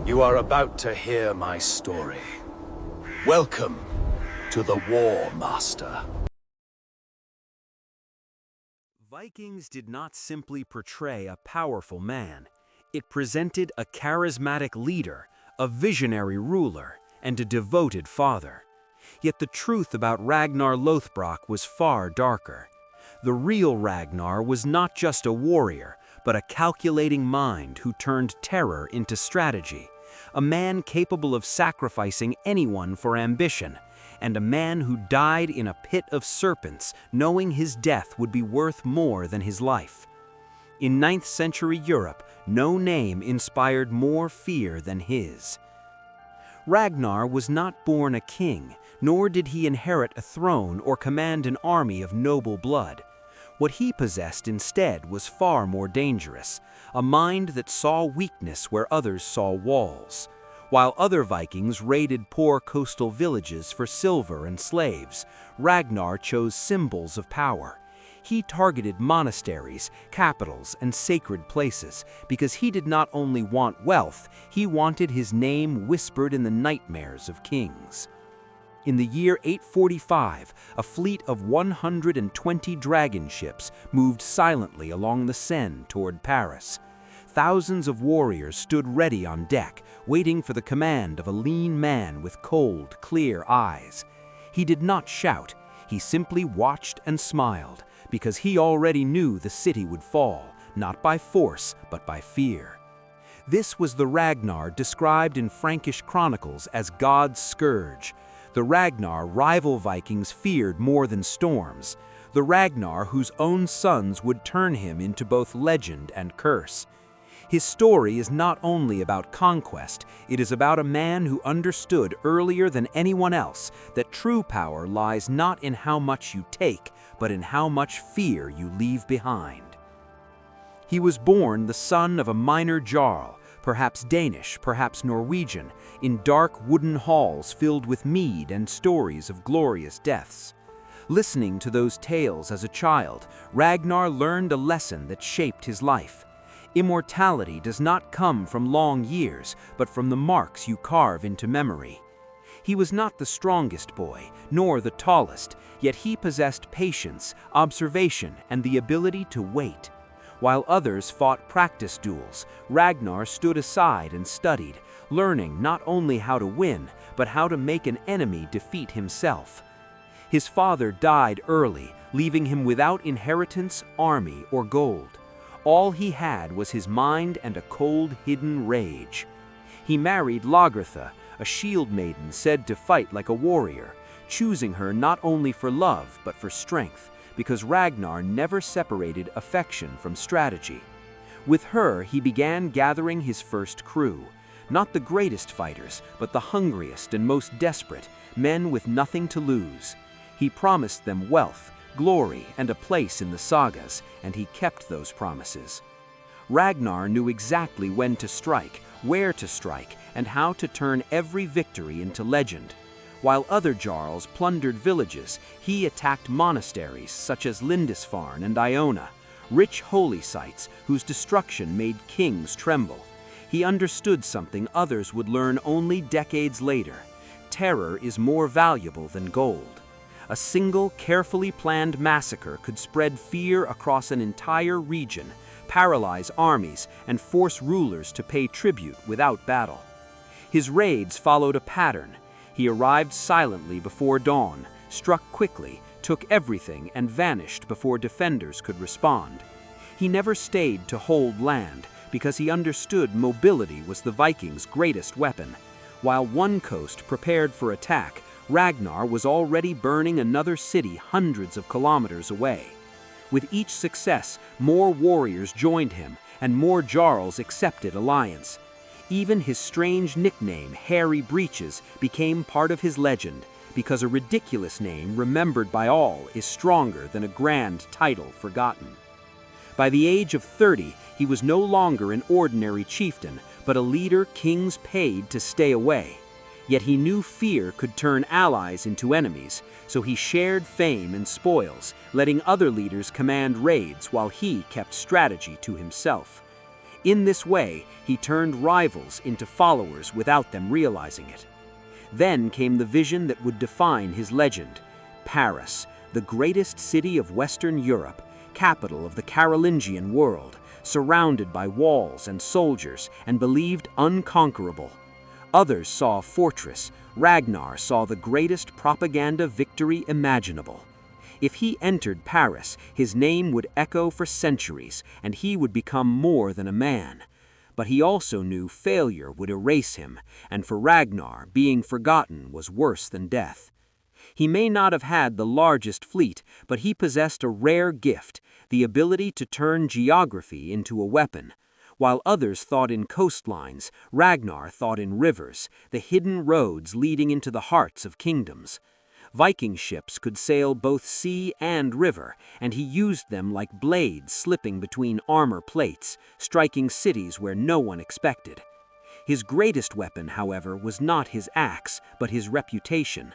You are about to hear my story. Welcome to the War Master. Vikings did not simply portray a powerful man. It presented a charismatic leader, a visionary ruler, and a devoted father. Yet the truth about Ragnar Lothbrok was far darker. The real Ragnar was not just a warrior, but a calculating mind who turned terror into strategy, a man capable of sacrificing anyone for ambition, and a man who died in a pit of serpents, knowing his death would be worth more than his life. In 9th century Europe, no name inspired more fear than his. Ragnar was not born a king, nor did he inherit a throne or command an army of noble blood. What he possessed instead was far more dangerous, a mind that saw weakness where others saw walls. While other Vikings raided poor coastal villages for silver and slaves, Ragnar chose symbols of power. He targeted monasteries, capitals, and sacred places because he did not only want wealth, he wanted his name whispered in the nightmares of kings. In the year 845, a fleet of 120 dragon ships moved silently along the Seine toward Paris. Thousands of warriors stood ready on deck, waiting for the command of a lean man with cold, clear eyes. He did not shout, he simply watched and smiled, because he already knew the city would fall, not by force, but by fear. This was the Ragnar described in Frankish chronicles as God's scourge. The Ragnar rival Vikings feared more than storms, the Ragnar whose own sons would turn him into both legend and curse. His story is not only about conquest, it is about a man who understood earlier than anyone else that true power lies not in how much you take, but in how much fear you leave behind. He was born the son of a minor jarl, perhaps Danish, perhaps Norwegian, in dark wooden halls filled with mead and stories of glorious deaths. Listening to those tales as a child, Ragnar learned a lesson that shaped his life. Immortality does not come from long years, but from the marks you carve into memory. He was not the strongest boy, nor the tallest, yet he possessed patience, observation, and the ability to wait. While others fought practice duels, Ragnar stood aside and studied, learning not only how to win, but how to make an enemy defeat himself. His father died early, leaving him without inheritance, army, or gold. All he had was his mind and a cold, hidden rage. He married Lagertha, a shield maiden said to fight like a warrior, choosing her not only for love but for strength, because Ragnar never separated affection from strategy. With her, he began gathering his first crew, not the greatest fighters, but the hungriest and most desperate, men with nothing to lose. He promised them wealth, glory, and a place in the sagas, and he kept those promises. Ragnar knew exactly when to strike, where to strike, and how to turn every victory into legend. While other jarls plundered villages, he attacked monasteries such as Lindisfarne and Iona, rich holy sites whose destruction made kings tremble. He understood something others would learn only decades later. Terror is more valuable than gold. A single, carefully planned massacre could spread fear across an entire region, paralyze armies, and force rulers to pay tribute without battle. His raids followed a pattern. He arrived silently before dawn, struck quickly, took everything, and vanished before defenders could respond. He never stayed to hold land, because he understood mobility was the Vikings' greatest weapon. While one coast prepared for attack, Ragnar was already burning another city hundreds of kilometers away. With each success, more warriors joined him, and more jarls accepted alliance. Even his strange nickname, Hairy Breeches, became part of his legend, because a ridiculous name remembered by all is stronger than a grand title forgotten. By the age of 30, he was no longer an ordinary chieftain, but a leader kings paid to stay away. Yet he knew fear could turn allies into enemies, so he shared fame and spoils, letting other leaders command raids while he kept strategy to himself. In this way, he turned rivals into followers without them realizing it. Then came the vision that would define his legend: Paris, the greatest city of Western Europe, capital of the Carolingian world, surrounded by walls and soldiers and believed unconquerable. Others saw a fortress. Ragnar saw the greatest propaganda victory imaginable. If he entered Paris, his name would echo for centuries, and he would become more than a man. But he also knew failure would erase him, and for Ragnar, being forgotten was worse than death. He may not have had the largest fleet, but he possessed a rare gift, the ability to turn geography into a weapon. While others thought in coastlines, Ragnar thought in rivers, the hidden roads leading into the hearts of kingdoms. Viking ships could sail both sea and river, and he used them like blades slipping between armor plates, striking cities where no one expected. His greatest weapon, however, was not his axe, but his reputation.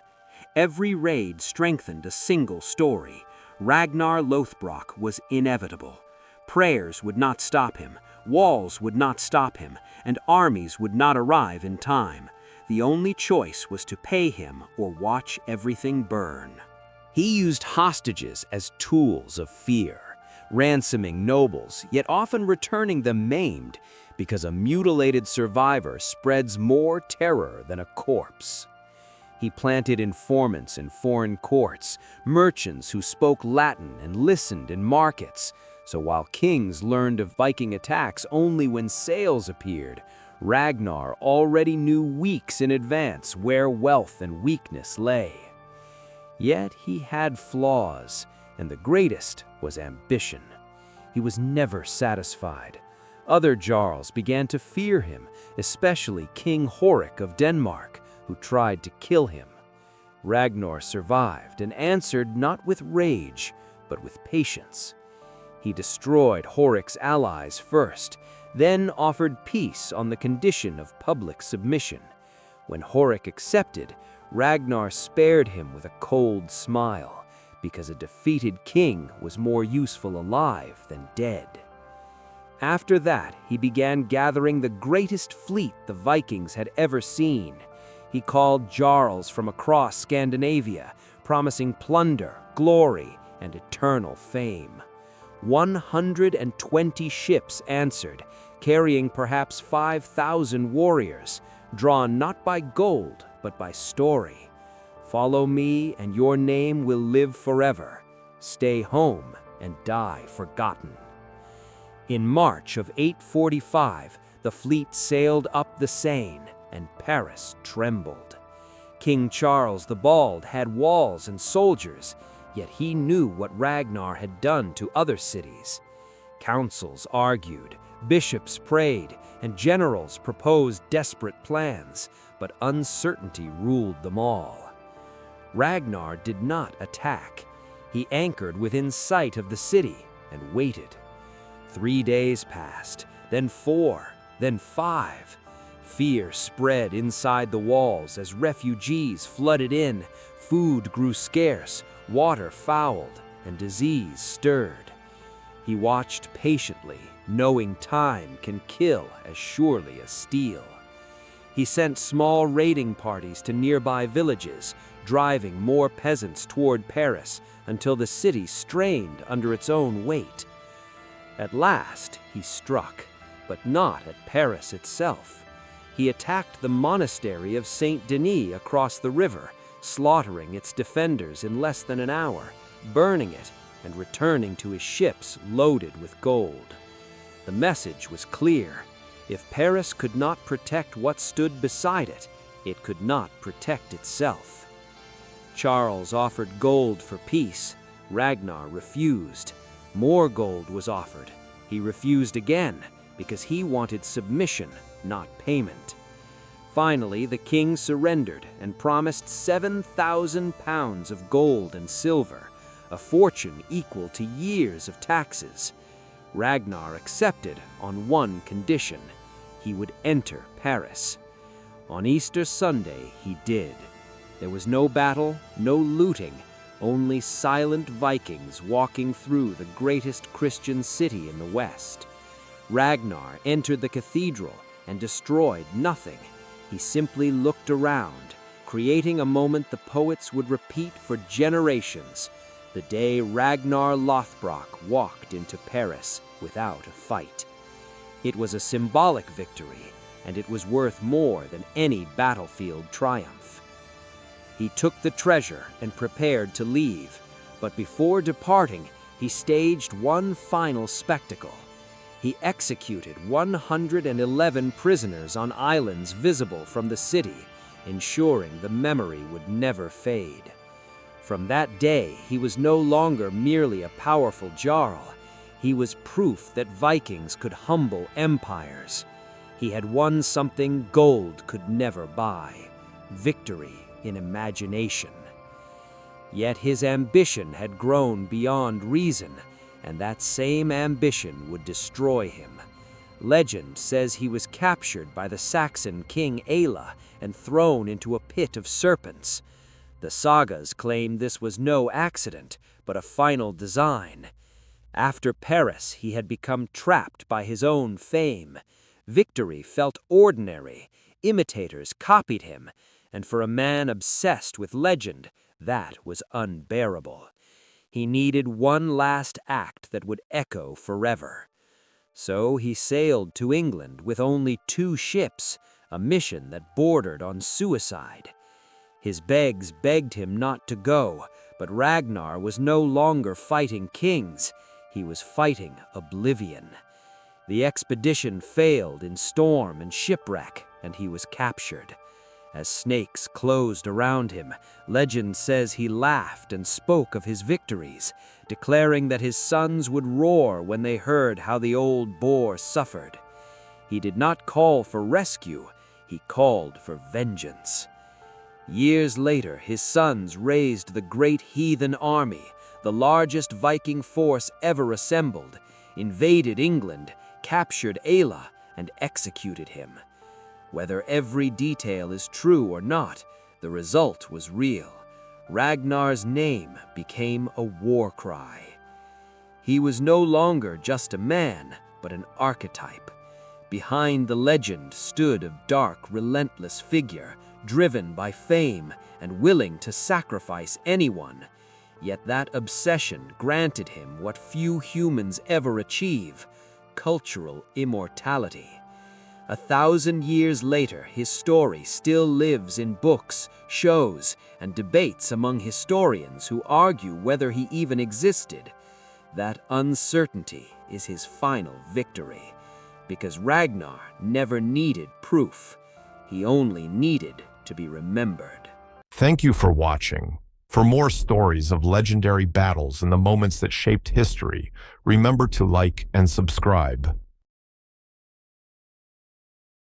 Every raid strengthened a single story. Ragnar Lothbrok was inevitable. Prayers would not stop him, walls would not stop him, and armies would not arrive in time. The only choice was to pay him or watch everything burn. He used hostages as tools of fear, ransoming nobles, yet often returning them maimed, because a mutilated survivor spreads more terror than a corpse. He planted informants in foreign courts, merchants who spoke Latin and listened in markets. So while kings learned of Viking attacks only when sails appeared, Ragnar already knew weeks in advance where wealth and weakness lay. Yet he had flaws, and the greatest was ambition. He was never satisfied. Other jarls began to fear him, especially King Horik of Denmark, who tried to kill him. Ragnar survived and answered not with rage, but with patience. He destroyed Horik's allies first, then offered peace on the condition of public submission. When Horik accepted, Ragnar spared him with a cold smile, because a defeated king was more useful alive than dead. After that, he began gathering the greatest fleet the Vikings had ever seen. He called jarls from across Scandinavia, promising plunder, glory, and eternal fame. 120 ships answered, carrying perhaps 5,000 warriors, drawn not by gold, but by story. Follow me, and your name will live forever. Stay home and die forgotten. In March of 845, the fleet sailed up the Seine, and Paris trembled. King Charles the Bald had walls and soldiers, yet he knew what Ragnar had done to other cities. Councils argued, bishops prayed, and generals proposed desperate plans, but uncertainty ruled them all. Ragnar did not attack. He anchored within sight of the city and waited. 3 days passed, then 4, then 5. Fear spread inside the walls as refugees flooded in, food grew scarce, water fouled, and disease stirred. He watched patiently, knowing time can kill as surely as steel. He sent small raiding parties to nearby villages, driving more peasants toward Paris until the city strained under its own weight. At last, he struck, but not at Paris itself. He attacked the monastery of Saint Denis across the river, slaughtering its defenders in less than an hour, burning it, and returning to his ships loaded with gold. The message was clear. If Paris could not protect what stood beside it, it could not protect itself. Charles offered gold for peace. Ragnar refused. More gold was offered. He refused again, because he wanted submission, not payment. Finally, the king surrendered and promised 7,000 pounds of gold and silver, a fortune equal to years of taxes. Ragnar accepted on one condition: he would enter Paris. On Easter Sunday, he did. There was no battle, no looting, only silent Vikings walking through the greatest Christian city in the West. Ragnar entered the cathedral and destroyed nothing. He simply looked around, creating a moment the poets would repeat for generations, the day Ragnar Lothbrok walked into Paris without a fight. It was a symbolic victory, and it was worth more than any battlefield triumph. He took the treasure and prepared to leave, but before departing, he staged one final spectacle. He executed 111 prisoners on islands visible from the city, ensuring the memory would never fade. From that day, he was no longer merely a powerful jarl. He was proof that Vikings could humble empires. He had won something gold could never buy: victory in imagination. Yet his ambition had grown beyond reason, and that same ambition would destroy him. Legend says he was captured by the Saxon king Aella and thrown into a pit of serpents. The sagas claim this was no accident, but a final design. After Paris, he had become trapped by his own fame. Victory felt ordinary, imitators copied him, and for a man obsessed with legend, that was unbearable. He needed one last act that would echo forever. So he sailed to England with only 2 ships, a mission that bordered on suicide. His begs begged him not to go, but Ragnar was no longer fighting kings. He was fighting oblivion. The expedition failed in storm and shipwreck, and he was captured. As snakes closed around him, legend says he laughed and spoke of his victories, declaring that his sons would roar when they heard how the old boar suffered. He did not call for rescue, he called for vengeance. Years later, his sons raised the great heathen army, the largest Viking force ever assembled, invaded England, captured Aella, and executed him. Whether every detail is true or not, the result was real. Ragnar's name became a war cry. He was no longer just a man, but an archetype. Behind the legend stood a dark, relentless figure, driven by fame and willing to sacrifice anyone. Yet that obsession granted him what few humans ever achieve: cultural immortality. 1,000 years later, his story still lives in books, shows, and debates among historians who argue whether he even existed. That uncertainty is his final victory, because Ragnar never needed proof. He only needed to be remembered. Thank you for watching. For more stories of legendary battles and the moments that shaped history, remember to like and subscribe.